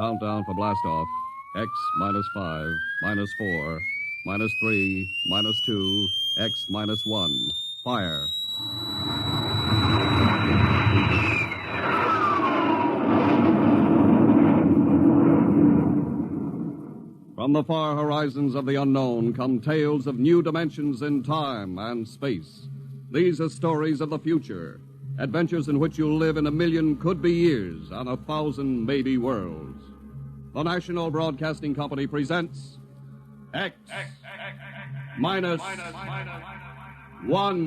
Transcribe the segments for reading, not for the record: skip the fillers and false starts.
Countdown for blastoff. X minus 5, minus 4, minus 3, minus 2, X minus 1. Fire. From the far horizons of the unknown come tales of new dimensions in time and space. These are stories of the future, adventures in which you'll live in a million could-be years on 1,000 maybe worlds. The National Broadcasting Company presents X minus 1.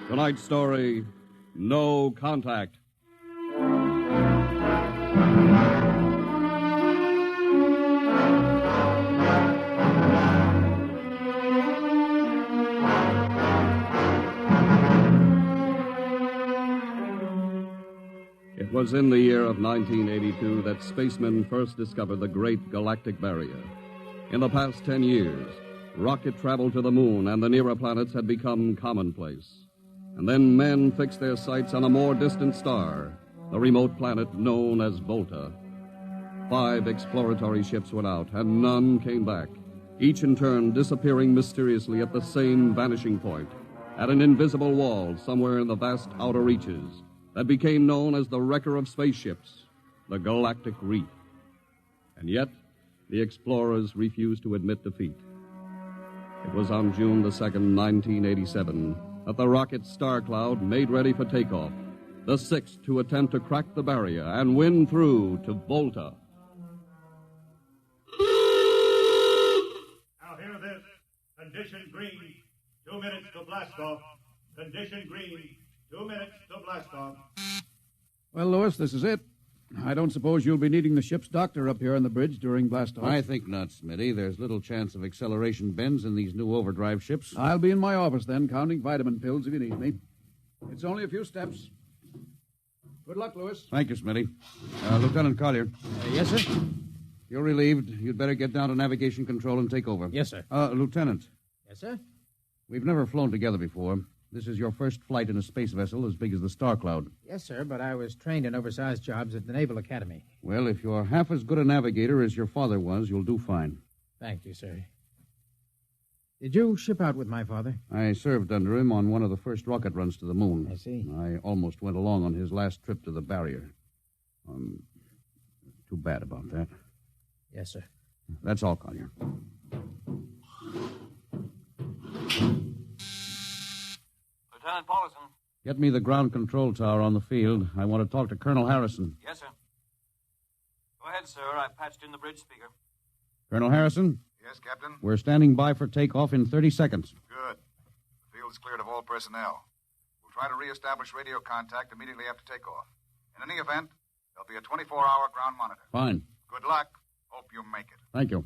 Tonight's story, No Contact. It was in the year of 1982 that spacemen first discovered the Great Galactic Barrier. In the past 10 years, rocket travel to the moon and the nearer planets had become commonplace. And then men fixed their sights on a more distant star, the remote planet known as Volta. 5 exploratory ships went out, and none came back, each in turn disappearing mysteriously at the same vanishing point, at an invisible wall somewhere in the vast outer reaches that became known as the wrecker of spaceships, the Galactic Reef. And yet, the explorers refused to admit defeat. It was on June the 2nd, 1987, that the rocket Star Cloud made ready for takeoff, the 6th to attempt to crack the barrier and win through to Volta. Now hear this. Condition green. 2 minutes to blast off. Condition green. 2 minutes to blast off. Well, Lewis, this is it. I don't suppose you'll be needing the ship's doctor up here on the bridge during blastoff. I think not, Smitty. There's little chance of acceleration bends in these new overdrive ships. I'll be in my office then, counting vitamin pills if you need me. It's only a few steps. Good luck, Lewis. Thank you, Smitty. Lieutenant Collier. Yes, sir? You're relieved. You'd better get down to navigation control and take over. Yes, sir. Lieutenant. Yes, sir? We've never flown together before. This is your first flight in a space vessel as big as the Star Cloud. Yes, sir, but I was trained in oversized jobs at the Naval Academy. Well, if you're half as good a navigator as your father was, you'll do fine. Thank you, sir. Did you ship out with my father? I served under him on one of the first rocket runs to the moon. I see. I almost went along on his last trip to the barrier. Too bad about that. Yes, sir. That's all, Collier. Lieutenant Paulison. Get me the ground control tower on the field. I want to talk to Colonel Harrison. Yes, sir. Go ahead, sir. I patched in the bridge speaker. Colonel Harrison? Yes, Captain? We're standing by for takeoff in 30 seconds. Good. The field's cleared of all personnel. We'll try to reestablish radio contact immediately after takeoff. In any event, there'll be a 24-hour ground monitor. Fine. Good luck. Hope you make it. Thank you.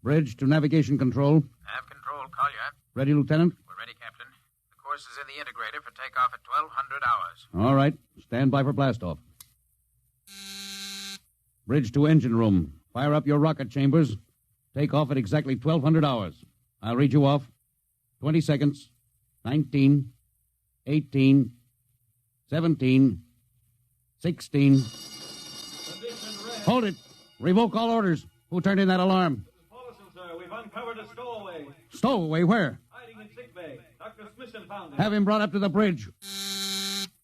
Bridge to navigation control. Nav control, Collier. Ready, Lieutenant? We're ready, Captain. The course is in the integrator for takeoff at 1200 hours. All right. Stand by for blastoff. Bridge to engine room. Fire up your rocket chambers. Take off at exactly 1200 hours. I'll read you off. 20 seconds. 19. 18. 17. 16. Hold it. Revoke all orders. Who turned in that alarm? Paulison, sir. We've uncovered a stowaway. Stowaway, where? Hiding in sickbay. Dr. Smithson found him. Have him brought up to the bridge.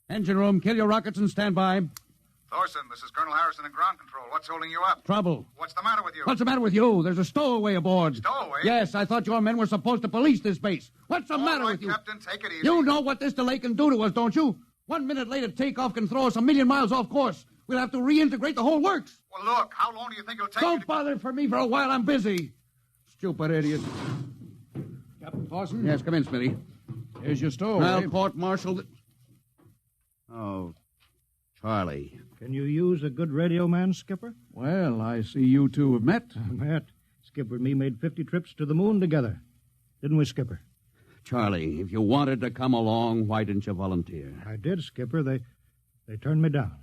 Engine room, kill your rockets and stand by. Thorson, this is Colonel Harrison in ground control. What's holding you up? Trouble. What's the matter with you? What's the matter with you? There's a stowaway aboard. Stowaway? Yes, I thought your men were supposed to police this base. What's the matter with you? Captain, take it easy. You know what this delay can do to us, don't you? 1 minute later, takeoff can throw us 1,000,000 miles off course. We'll have to reintegrate the whole works. Well, look, how long do you think it'll take Don't bother for me for a while. I'm busy. Stupid idiot. Captain Thorson? Yes, come in, Smitty. Here's your stowaway. I'll court-martial the... Oh, Charlie. Can you use a good radio man, Skipper? Well, I see you two have met. Matt, Skipper and me made 50 trips to the moon together. Didn't we, Skipper? Charlie, if you wanted to come along, why didn't you volunteer? I did, Skipper. They turned me down.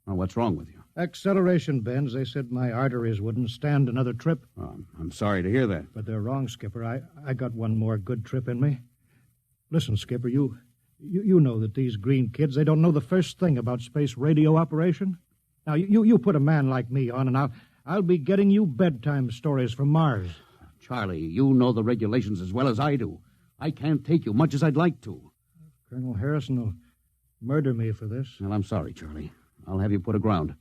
Well, what's wrong with you? Acceleration bends. They said my arteries wouldn't stand another trip. Oh, I'm sorry to hear that. But they're wrong, Skipper. I got one more good trip in me. Listen, Skipper, you know that these green kids, they don't know the first thing about space radio operation. Now, you put a man like me on, and I'll be getting you bedtime stories from Mars. Charlie, you know the regulations as well as I do. I can't take you much as I'd like to. Colonel Harrison will murder me for this. Well, I'm sorry, Charlie. I'll have you put aground.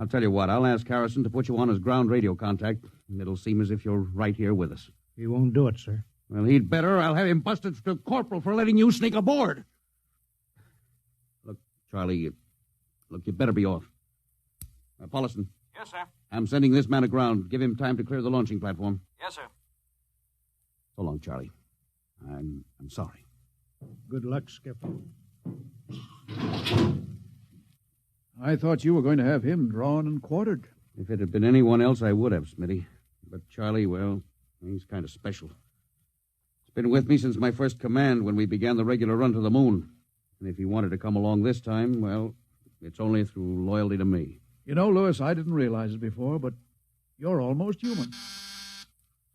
I'll tell you what, I'll ask Harrison to put you on as ground radio contact, and it'll seem as if you're right here with us. He won't do it, sir. Well, he'd better. I'll have him busted to corporal for letting you sneak aboard. Look, Charlie, you better be off. Paulison. Yes, sir. I'm sending this man aground. Give him time to clear the launching platform. Yes, sir. So long, Charlie. I'm sorry. Good luck, Skipper. I thought you were going to have him drawn and quartered. If it had been anyone else, I would have, Smitty. But Charlie, well, he's kind of special. He's been with me since my first command when we began the regular run to the moon. And if he wanted to come along this time, well, it's only through loyalty to me. You know, Lewis, I didn't realize it before, but you're almost human.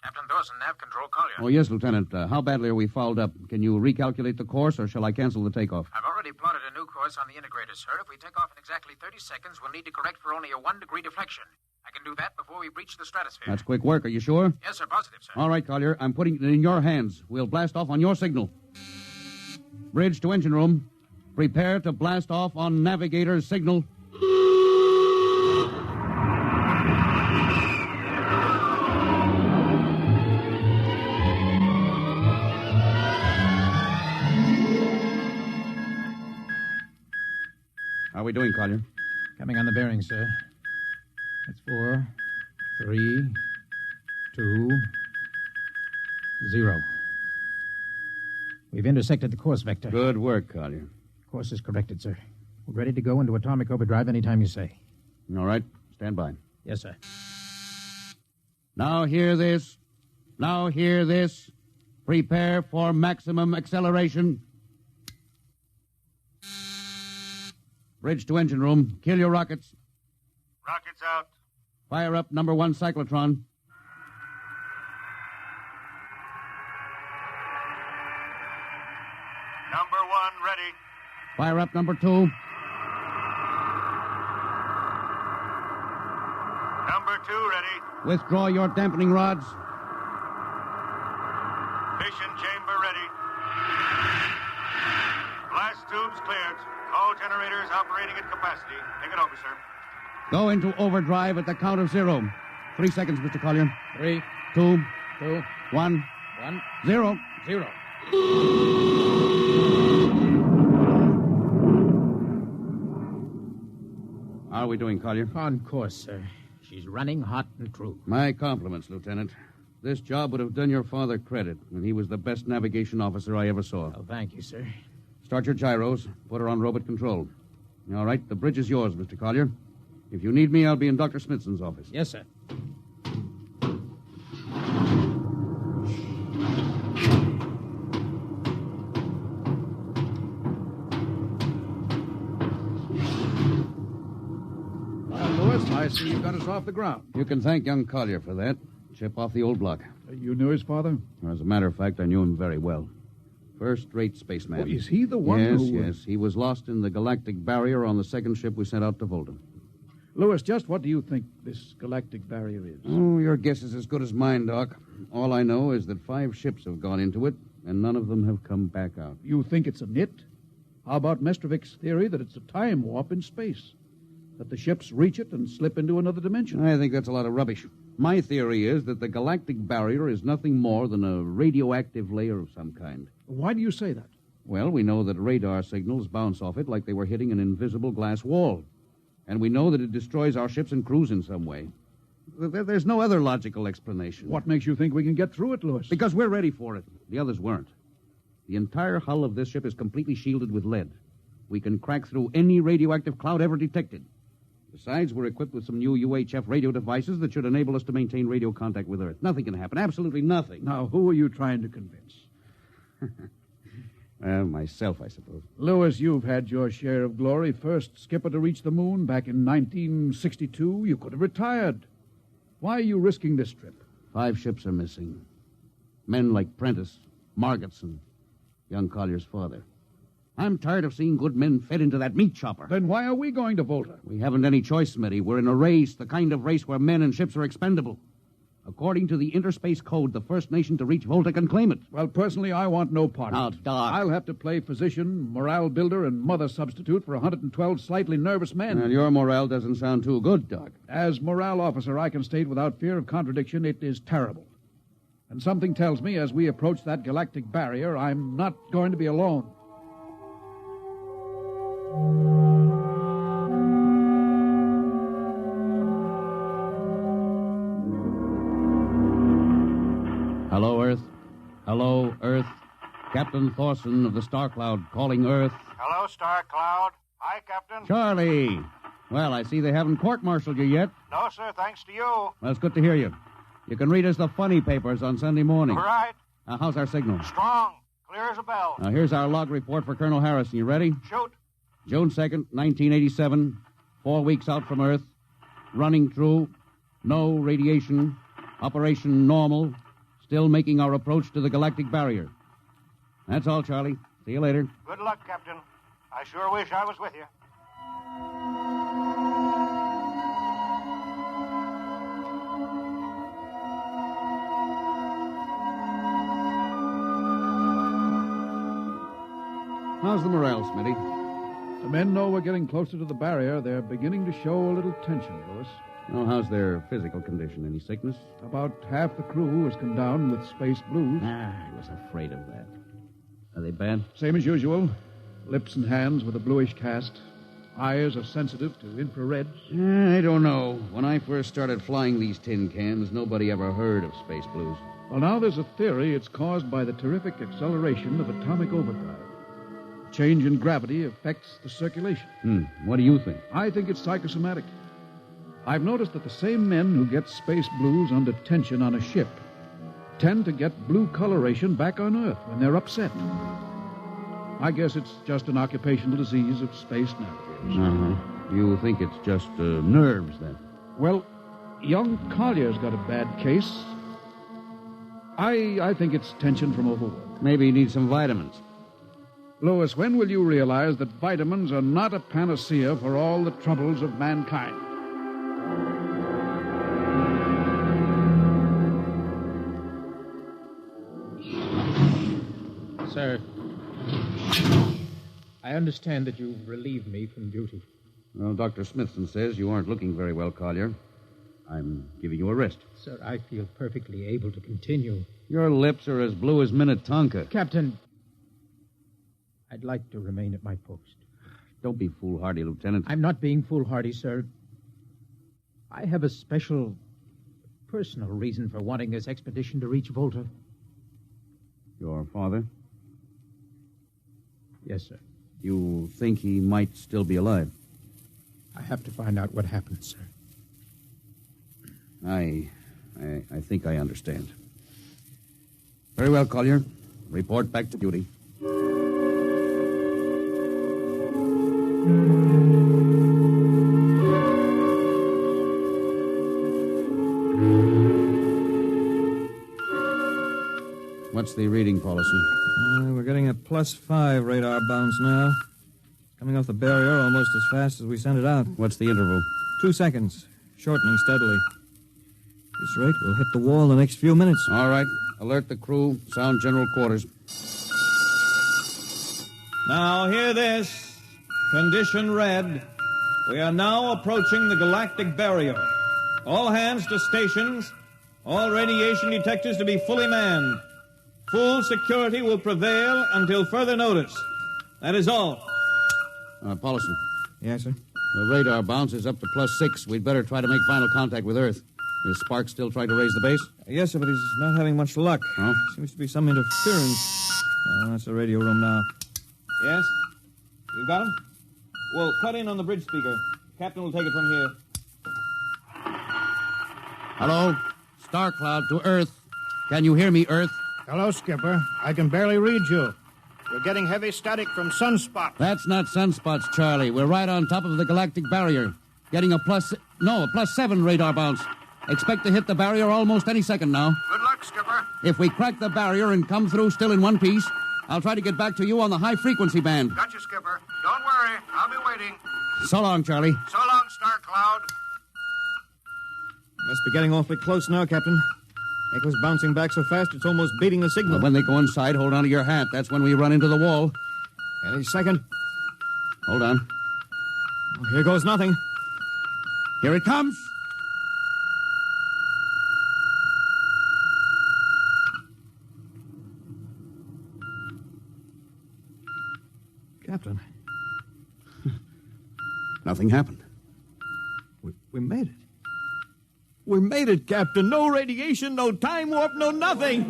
Captain Dawson, nav control, Collier. Oh, yes, Lieutenant. How badly are we fouled up? Can you recalculate the course, or shall I cancel the takeoff? I've already plotted a new course on the integrator, sir. If we take off in exactly 30 seconds, we'll need to correct for only a 1-degree deflection. I can do that before we breach the stratosphere. That's quick work. Are you sure? Yes, sir. Positive, sir. All right, Collier. I'm putting it in your hands. We'll blast off on your signal. Bridge to engine room. Prepare to blast off on navigator's signal. How are we doing, Collier? Coming on the bearing, sir. That's 4, 3, 2, 0. We've intersected the course vector. Good work, Collier. Course is corrected, sir. We're ready to go into atomic overdrive anytime you say. All right. Stand by. Yes, sir. Now hear this. Now hear this. Prepare for maximum acceleration. Bridge to engine room. Kill your rockets. Rockets out. Fire up number 1 cyclotron. Number 1 ready. Fire up number 2. Number 2 ready. Withdraw your dampening rods. Fission chamber ready. Blast tubes cleared. All generators operating at capacity. Take it over, sir. Go into overdrive at the count of 0. 3 seconds, Mr. Collier. 3, 2, 2, 1, 1, 0. 0. How are we doing, Collier? On course, sir. She's running hot and true. My compliments, Lieutenant. This job would have done your father credit, and he was the best navigation officer I ever saw. Oh, thank you, sir. Start your gyros. Put her on robot control. All right, the bridge is yours, Mr. Collier. If you need me, I'll be in Dr. Smithson's office. Yes, sir. Well, Lewis, I see you got us off the ground. You can thank young Collier for that. Chip off the old block. You knew his father? As a matter of fact, I knew him very well. First-rate spaceman. Oh, is he the one yes, who... Yes, he was lost in the galactic barrier on the second ship we sent out to Volta. Lewis, just what do you think this galactic barrier is? Oh, your guess is as good as mine, Doc. All I know is that 5 ships have gone into it, and none of them have come back out. You think it's a nit? How about Mestrovik's theory that it's a time warp in space? That the ships reach it and slip into another dimension? I think that's a lot of rubbish. My theory is that the galactic barrier is nothing more than a radioactive layer of some kind. Why do you say that? Well, we know that radar signals bounce off it like they were hitting an invisible glass wall. And we know that it destroys our ships and crews in some way. There's no other logical explanation. What makes you think we can get through it, Lewis? Because we're ready for it. The others weren't. The entire hull of this ship is completely shielded with lead. We can crack through any radioactive cloud ever detected. Besides, we're equipped with some new UHF radio devices that should enable us to maintain radio contact with Earth. Nothing can happen. Absolutely nothing. Now, who are you trying to convince? Myself, I suppose. Lewis, you've had your share of glory. First skipper to reach the moon back in 1962. You could have retired. Why are you risking this trip? 5 ships are missing. Men like Prentice, Margetson, young Collier's father. I'm tired of seeing good men fed into that meat chopper. Then why are we going to Volta? We haven't any choice, Smitty. We're in a race, the kind of race where men and ships are expendable. According to the Interspace Code, the first nation to reach Volta can claim it. Well, personally, I want no part Now, of it. Doc. I'll have to play physician, morale builder, and mother substitute for 112 slightly nervous men. Well, your morale doesn't sound too good, Doc. As morale officer, I can state without fear of contradiction, it is terrible. And something tells me as we approach that galactic barrier, I'm not going to be alone. Hello, Earth. Hello, Earth. Captain Thorson of the Star Cloud calling Earth. Hello, Star Cloud. Hi, Captain. Charlie. Well, I see they haven't court-martialed you yet. No, sir, thanks to you. Well, it's good to hear you. You can read us the funny papers on Sunday morning. All right. How's our signal? Strong. Clear as a bell. Now, here's our log report for Colonel Harrison. You ready? Shoot. June 2nd, 1987. 4 weeks out from Earth. Running through. No radiation. Operation normal. Still making our approach to the galactic barrier. That's all, Charlie. See you later. Good luck, Captain. I sure wish I was with you. How's the morale, Smitty? The men know we're getting closer to the barrier. They're beginning to show a little tension, Lewis. Well, how's their physical condition? Any sickness? About half the crew has come down with space blues. I was afraid of that. Are they bad? Same as usual. Lips and hands with a bluish cast. Eyes are sensitive to infrared. I don't know. When I first started flying these tin cans, nobody ever heard of space blues. Well, now there's a theory it's caused by the terrific acceleration of atomic overdrive. Change in gravity affects the circulation. What do you think? I think it's psychosomatic. I've noticed that the same men who get space blues under tension on a ship tend to get blue coloration back on Earth when they're upset. I guess it's just an occupational disease of space navigators. You think it's just nerves, then? Well, young Collier's got a bad case. I think it's tension from overwork. Maybe he needs some vitamins. Lewis, when will you realize that vitamins are not a panacea for all the troubles of mankind? Sir, I understand that you've relieved me from duty. Well, Dr. Smithson says you aren't looking very well, Collier. I'm giving you a rest. Sir, I feel perfectly able to continue. Your lips are as blue as Minnetonka. Captain, I'd like to remain at my post. Don't be foolhardy, Lieutenant. I'm not being foolhardy, sir. I have a special, personal reason for wanting this expedition to reach Volta. Your father? Yes, sir. You think he might still be alive? I have to find out what happened, sir. I think I understand. Very well, Collier. Report back to duty. What's the reading, Paulison? We're getting a +5 radar bounce now. Coming off the barrier almost as fast as we sent it out. What's the interval? 2 seconds. Shortening steadily. At this rate, we'll hit the wall in the next few minutes. All right. Alert the crew. Sound general quarters. Now, hear this. Condition red. We are now approaching the galactic barrier. All hands to stations. All radiation detectors to be fully manned. Full security will prevail until further notice. That is all. Paulison. Yes, sir? The radar bounce is up to +6. We'd better try to make final contact with Earth. Is Sparks still trying to raise the base? Yes, sir, but he's not having much luck. Huh? Seems to be some interference. That's the radio room now. Yes? You got him? Well, cut in on the bridge speaker. Captain will take it from here. Hello? Star Cloud to Earth. Can you hear me, Earth? Hello, Skipper. I can barely read you. We're getting heavy static from sunspots. That's not sunspots, Charlie. We're right on top of the galactic barrier. Getting a +7 radar bounce. Expect to hit the barrier almost any second now. Good luck, Skipper. If we crack the barrier and come through still in one piece, I'll try to get back to you on the high-frequency band. Got you, Skipper. Don't worry. I'll be waiting. So long, Charlie. So long, Star Cloud. Must be getting awfully close now, Captain. Echo's bouncing back so fast it's almost beating the signal. When they go inside, hold on to your hat. That's when we run into the wall. Any second. Hold on. Oh, here goes nothing. Here it comes. Captain, Nothing happened. we made it. We made it, Captain. No radiation, no time warp, no nothing.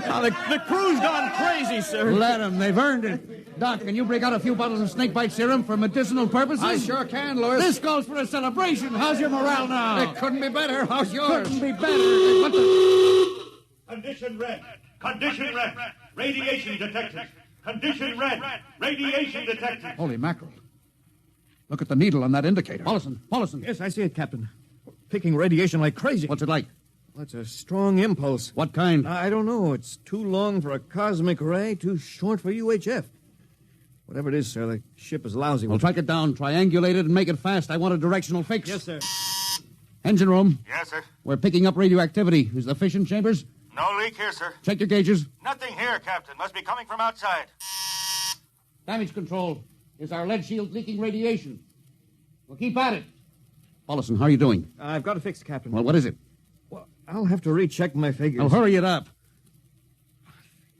Now, the crew's gone crazy, sir. Let them. They've earned it. Doc, can you break out a few bottles of snakebite serum for medicinal purposes? I sure can, Louis. This calls for a celebration. How's your morale now? It couldn't be better. How's yours? Couldn't be better. What the... Condition red. Condition red. Radiation detected. Condition red. Radiation detected. Holy mackerel. Look at the needle on that indicator. Paulson. Yes, I see it, Captain. Picking radiation like crazy. What's it like? Well, it's a strong impulse. What kind? I don't know. It's too long for a cosmic ray, too short for UHF. Whatever it is, sir, the ship is lousy. We'll track it down, triangulate it, and make it fast. I want a directional fix. Yes, sir. Engine room. Yes, sir. We're picking up radioactivity. Is the fission chambers? No leak here, sir. Check your gauges. Nothing here, Captain. Must be coming from outside. Damage control. Is our lead shield leaking radiation? Well, keep at it. Paulson, how are you doing? I've got it fixed, Captain. Well, what is it? Well, I'll have to recheck my figures. Oh, hurry it up.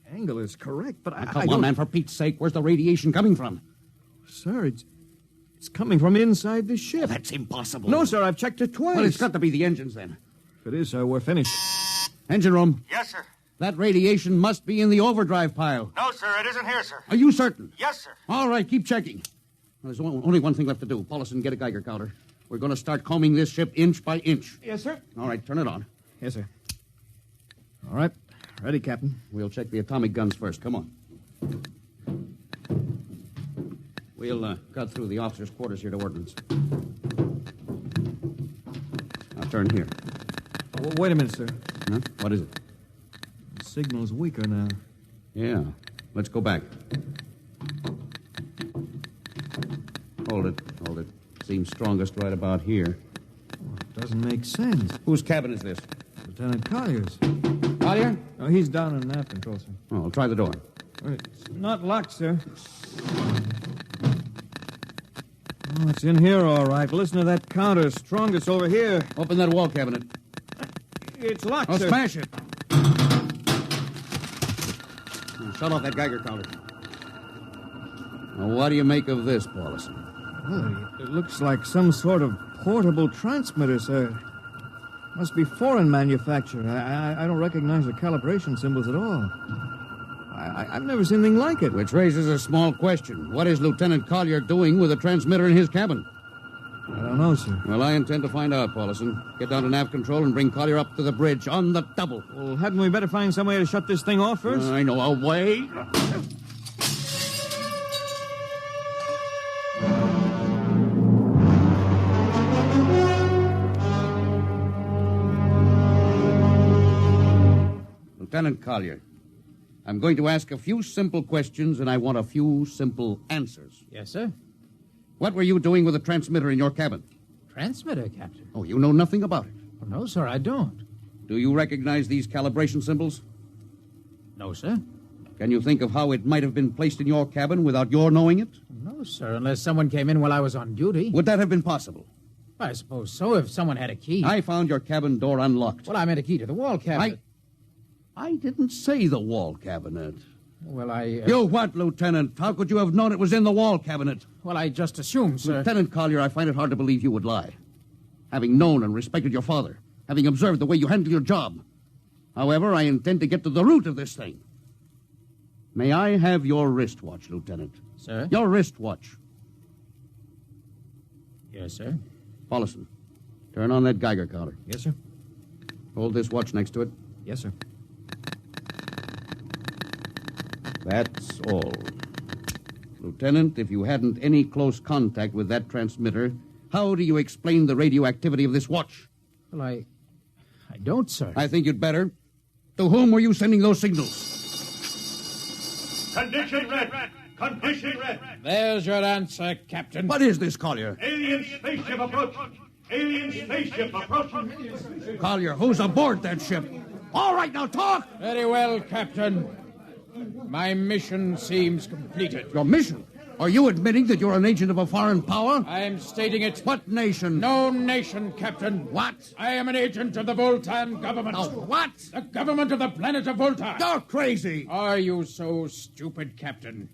The angle is correct, but I Come on, don't... man, for Pete's sake. Where's the radiation coming from? Sir, it's coming from inside the ship. That's impossible. No, sir, I've checked it twice. Well, it's got to be the engines, then. If it is, sir, we're finished. Engine room. Yes, sir. That radiation must be in the overdrive pile. No, sir, it isn't here, sir. Are you certain? Yes, sir. All right, keep checking. Well, there's only one thing left to do. Paulson, get a Geiger counter. We're going to start combing this ship inch by inch. Yes, sir. All right, turn it on. Yes, sir. All right. Ready, Captain. We'll check the atomic guns first. Come on. We'll cut through the officers' quarters here to ordnance. Now turn here. Oh, wait a minute, sir. Huh? What is it? The signal's weaker now. Yeah. Let's go back. Hold it. Seems strongest right about here. Oh, it doesn't make sense. Whose cabin is this? Lieutenant Collier's. Collier? Oh, he's down in nav control, sir. Oh, I'll try the door. It's not locked, sir. Oh, it's in here, all right. Listen to that counter. Strongest over here. Open that wall cabinet. It's locked, I'll sir. smash it. Shut off that Geiger counter. Now, what do you make of this, Paulson? Well, it looks like some sort of portable transmitter, sir. Must be foreign manufacture. I don't recognize the calibration symbols at all. I've never seen anything like it. Which raises a small question. What is Lieutenant Collier doing with a transmitter in his cabin? I don't know, sir. Well, I intend to find out, Paulson. Get down to nav control and bring Collier up to the bridge on the double. Well, hadn't we better find some way to shut this thing off first? I know a way. Lieutenant Collier, I'm going to ask a few simple questions, and I want a few simple answers. Yes, sir. What were you doing with the transmitter in your cabin? Transmitter, Captain? Oh, you know nothing about it. Oh, no, sir, I don't. Do you recognize these calibration symbols? No, sir. Can you think of how it might have been placed in your cabin without your knowing it? No, sir, unless someone came in while I was on duty. Would that have been possible? I suppose so, if someone had a key. I found your cabin door unlocked. Well, I meant a key to the wall cabinet. I didn't say the wall cabinet. Well, I... You what, Lieutenant? How could you have known it was in the wall cabinet? Well, I just assumed, sir. Lieutenant Collier, I find it hard to believe you would lie. Having known and respected your father, having observed the way you handle your job. However, I intend to get to the root of this thing. May I have your wristwatch, Lieutenant? Sir? Your wristwatch. Yes, sir. Paulson, turn on that Geiger counter. Yes, sir. Hold this watch next to it. Yes, sir. That's all. Lieutenant, if you hadn't any close contact with that transmitter, how do you explain the radioactivity of this watch? Well, I don't, sir. I think you'd better. To whom were you sending those signals? Condition red. Condition red. There's your answer, Captain. What is this, Collier? Alien spaceship approaching. Alien spaceship approaching. Collier, who's aboard that ship? All right, now talk! Very well, Captain. My mission seems completed. Your mission? Are you admitting that you're an agent of a foreign power? I'm stating it. What nation? No nation, Captain. What? I am an agent of the Voltan government. What? The government of the planet of Volta. You're crazy. Are you so stupid, Captain?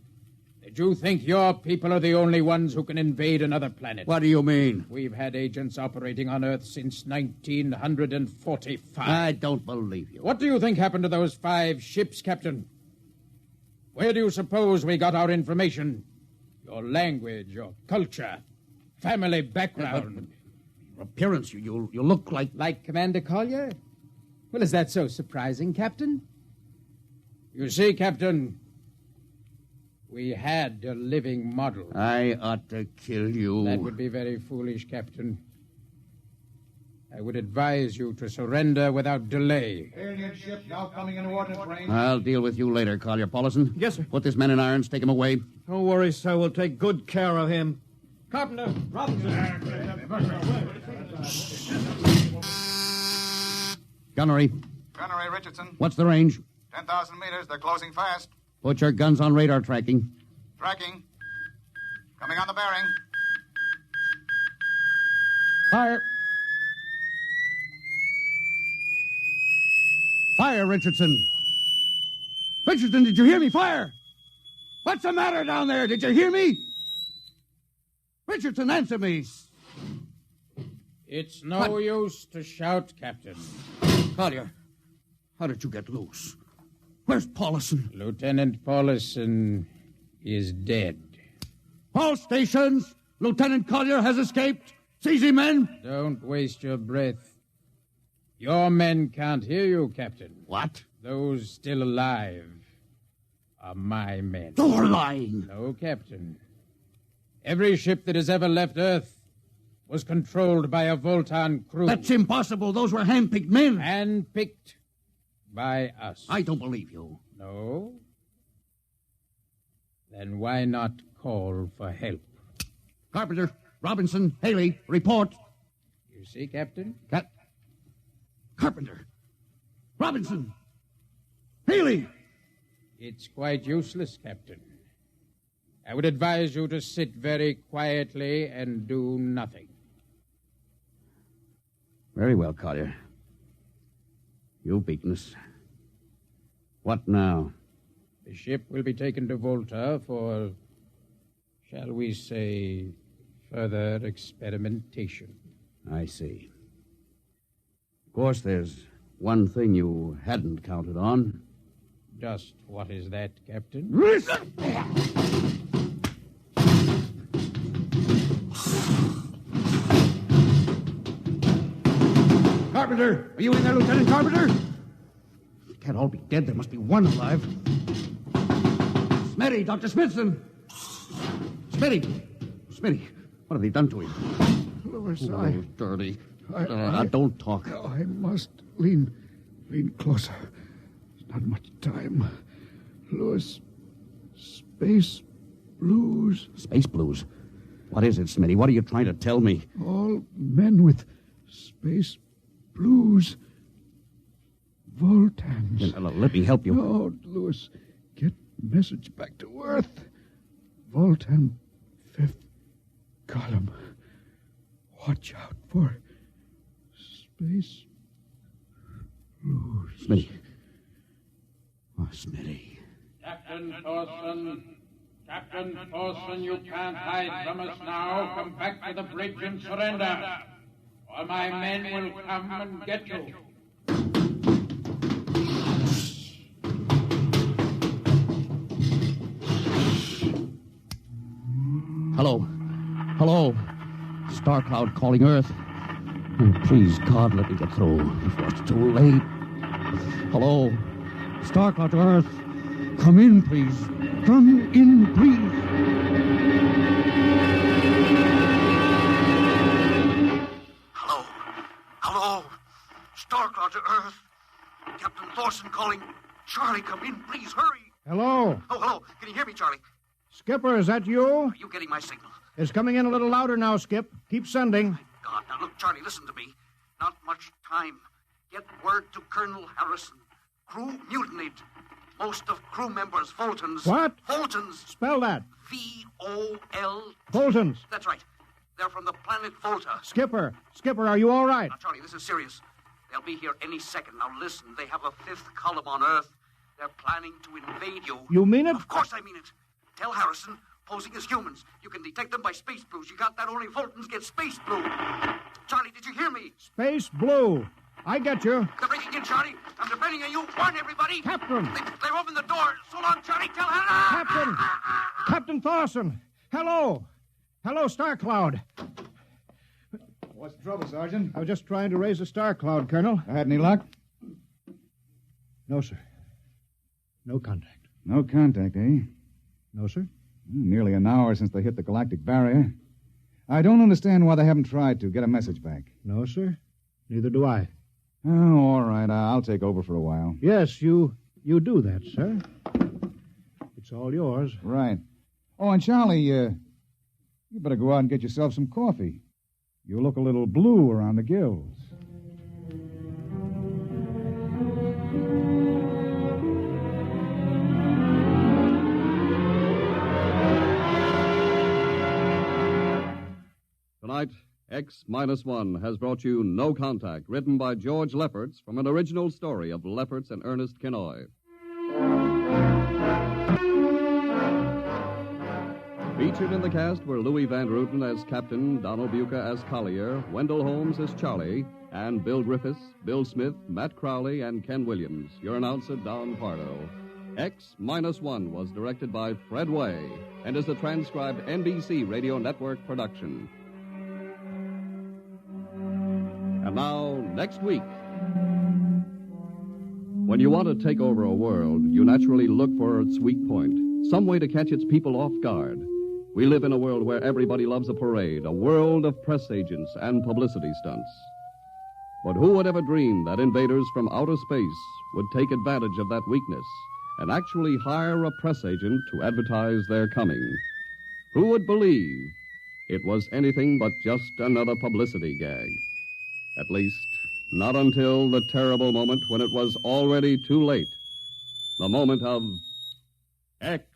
Did you think your people are the only ones who can invade another planet? What do you mean? We've had agents operating on Earth since 1945. I don't believe you. What do you think happened to those 5 ships, Captain? Where do you suppose we got our information? Your language, your culture, family background. Your appearance, you look like... Like Commander Collier? Well, is that so surprising, Captain? You see, Captain, we had a living model. I ought to kill you. That would be very foolish, Captain. I would advise you to surrender without delay. Alien ship now coming into ordnance range. I'll deal with you later, Collier. Paulison? Yes, sir. Put this man in irons, take him away. Don't worry, sir. We'll take good care of him. Carpenter, Robinson. Gunnery. Gunnery Richardson. What's the range? 10,000 meters. They're closing fast. Put your guns on radar tracking. Tracking. Coming on the bearing. Fire. Fire, Richardson. Richardson, did you hear me? Fire! What's the matter down there? Did you hear me? Richardson, answer me. It's no use to shout, Captain. Collier, how did you get loose? Where's Paulison? Lieutenant Paulison is dead. All stations! Lieutenant Collier has escaped. Seize him, men! Don't waste your breath. Your men can't hear you, Captain. What? Those still alive are my men. You're lying. No, Captain. Every ship that has ever left Earth was controlled by a Voltan crew. That's impossible. Those were hand-picked men. Hand-picked by us. I don't believe you. No? Then why not call for help? Carpenter, Robinson, Haley, report. You see, Captain? Carpenter, Robinson, Haley. It's quite useless, Captain. I would advise you to sit very quietly and do nothing. Very well, Collier. You've beaten us. What now? The ship will be taken to Volta for, shall we say, further experimentation. I see. Of course, there's one thing you hadn't counted on. Just what is that, Captain? Carpenter! Are you in there, Lieutenant Carpenter? They can't all be dead. There must be one alive. Smitty, Dr. Smithson! Smitty, what have they done to him? Louis, Dirty. Don't talk. I must lean closer. There's not much time. Louis, space blues. Space blues? What is it, Smitty? What are you trying to tell me? All men with space blues. Voltans. Let me help you. No, Louis. Get message back to Earth. Voltan, 5th column. Watch out for space blues. Smitty. Oh, Smitty. Captain Thorson, you can't hide from us now. Come back to the bridge and surrender, or my men will come and get you. Hello. Star Cloud calling Earth. Oh, please, God, let me get through before it's too late. Hello. Star Cloud to Earth. Come in, please. Come in, please. Hello. Hello. Starcloud to Earth. Captain Thorson calling. Charlie, come in, please, hurry. Hello. Oh, hello. Can you hear me, Charlie? Skipper, is that you? Are you getting my signal? It's coming in a little louder now, Skip. Keep sending. God, now look, Charlie, listen to me. Not much time. Get word to Colonel Harrison. Crew mutinied. Most of crew members, Fultons. What? Fultons. Spell that. V-O-L. Fultons. That's right. They're from the planet Volta. Skipper, are you all right? Now, Charlie, this is serious. They'll be here any second. Now, listen, they have a fifth column on Earth. They're planning to invade you. You mean it? Of course I mean it. Tell Harrison, posing as humans. You can detect them by space blues. You got that? Only Fultons get space blue. Charlie, did you hear me? Space blue. I get you. They're breaking in, Charlie. I'm depending on you. Warn everybody. Captain. They're opening the door. So long, Charlie. Tell Hannah. Captain Thorson. Hello. Hello, Starcloud. What's the trouble, Sergeant? I was just trying to raise a Starcloud, Colonel. Had any luck? No, sir. No contact. No contact, eh? No, sir. Nearly an hour since they hit the galactic barrier. I don't understand why they haven't tried to get a message back. No, sir. Neither do I. Oh, all right. I'll take over for a while. Yes, you do that, sir. It's all yours. Right. Oh, and Charlie, you better go out and get yourself some coffee. You look a little blue around the gills. Tonight, X-1 has brought you No Contact, written by George Lefferts from an original story of Lefferts and Ernest Kinoy. Featured in the cast were Louis Van Ruten as Captain, Donald Buca as Collier, Wendell Holmes as Charlie, and Bill Griffiths, Bill Smith, Matt Crowley, and Ken Williams. Your announcer, Don Pardo. X-1 was directed by Fred Way and is a transcribed NBC Radio Network production. And now, next week. When you want to take over a world, you naturally look for its weak point, some way to catch its people off guard. We live in a world where everybody loves a parade, a world of press agents and publicity stunts. But who would ever dream that invaders from outer space would take advantage of that weakness and actually hire a press agent to advertise their coming? Who would believe it was anything but just another publicity gag? At least, not until the terrible moment when it was already too late. The moment of X-1.